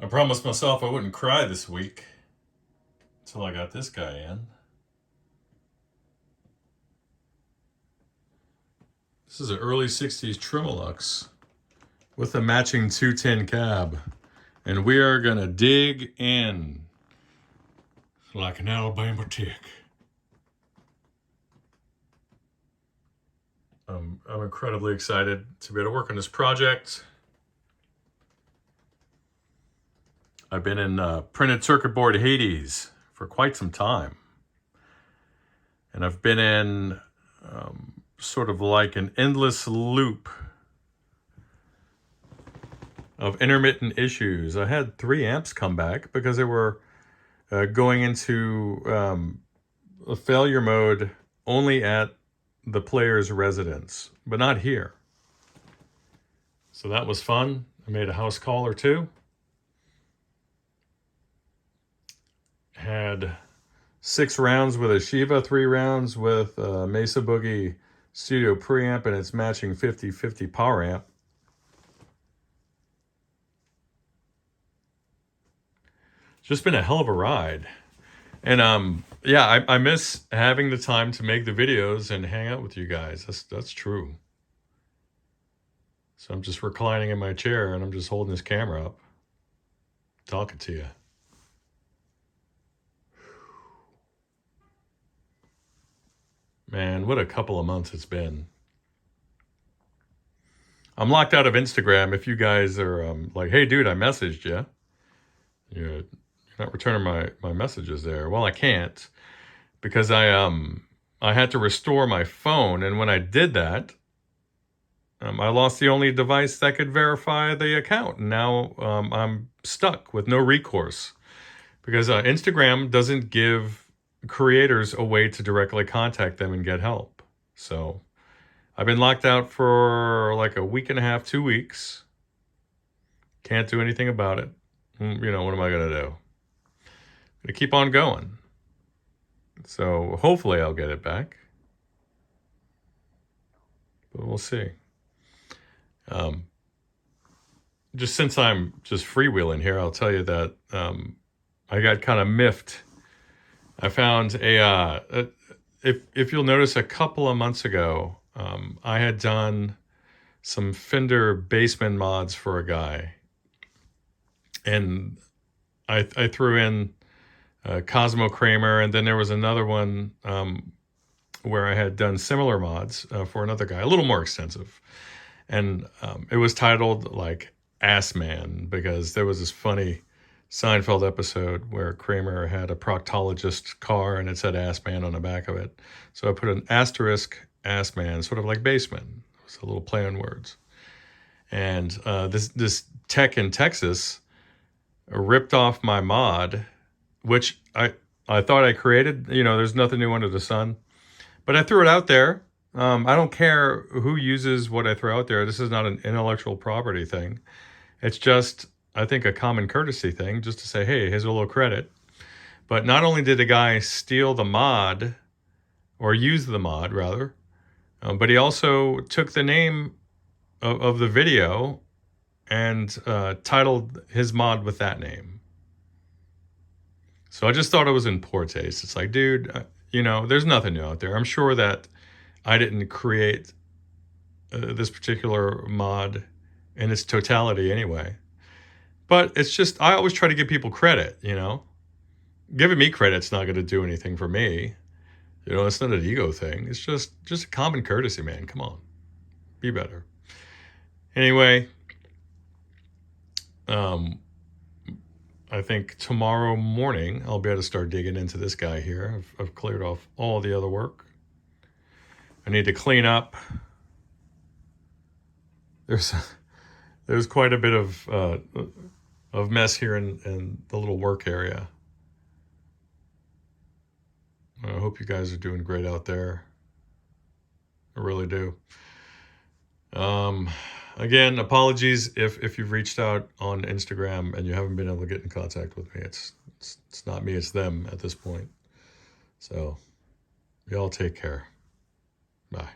I promised myself I wouldn't cry this week until I got this guy in. This is an early 60s Tremolux with a matching 210 cab. And we are gonna dig in like an Alabama tick. I'm incredibly excited to be able to work on this project. I've been in printed circuit board Hades for quite some time. And I've been in sort of like an endless loop of intermittent issues. I had 3 amps come back because they were going into a failure mode only at the player's residence, but not here. So that was fun. I made a house call or 2. Had 6 rounds with a Shiva, 3 rounds with a Mesa Boogie Studio preamp and its matching 50/50 power amp. It's just been a hell of a ride. And yeah, I miss having the time to make the videos and hang out with you guys. That's true. So I'm just reclining in my chair and I'm just holding this camera up, talking to you. Man, what a couple of months it's been. I'm locked out of Instagram. If you guys are like, hey, dude, I messaged you. You're not returning my messages there. Well, I can't because I had to restore my phone. And when I did that, I lost the only device that could verify the account. And now I'm stuck with no recourse because Instagram doesn't give creators a way to directly contact them and get help. So I've been locked out for like a week and a half, 2 weeks. Can't do anything about it. You know, what am I going to do? I'm going to keep on going. So hopefully I'll get it back. But we'll see. Just since I'm just freewheeling here, I'll tell you that I got kind of miffed. I found if you'll notice, a couple of months ago, I had done some Fender Bassman mods for a guy. And I threw in Cosmo Kramer, and then there was another one where I had done similar mods for another guy, a little more extensive. And it was titled like Ass Man because there was this funny Seinfeld episode where Kramer had a proctologist car and it said Ass Man on the back of it. So I put an asterisk Ass Man, sort of like Bassman. It was a little play on words. And this tech in Texas ripped off my mod, which I thought I created. You know, there's nothing new under the sun. But I threw it out there. I don't care who uses what I throw out there. This is not an intellectual property thing. It's just, I think, a common courtesy thing, just to say, hey, here's a little credit. But not only did the guy steal the mod, or use the mod, rather, but he also took the name of the video and titled his mod with that name. So I just thought it was in poor taste. It's like, dude, you know, there's nothing new out there. I'm sure that I didn't create this particular mod in its totality anyway. But it's just, I always try to give people credit, you know. Giving me credit's not going to do anything for me. You know, it's not an ego thing. It's just a common courtesy, man. Come on. Be better. Anyway, I think tomorrow morning I'll be able to start digging into this guy here. I've cleared off all the other work. I need to clean up. There's quite a bit of mess here in the little work area. I hope you guys are doing great out there. I really do. Again, apologies if you've reached out on Instagram and you haven't been able to get in contact with me. It's not me, it's them at this point. So y'all take care. Bye.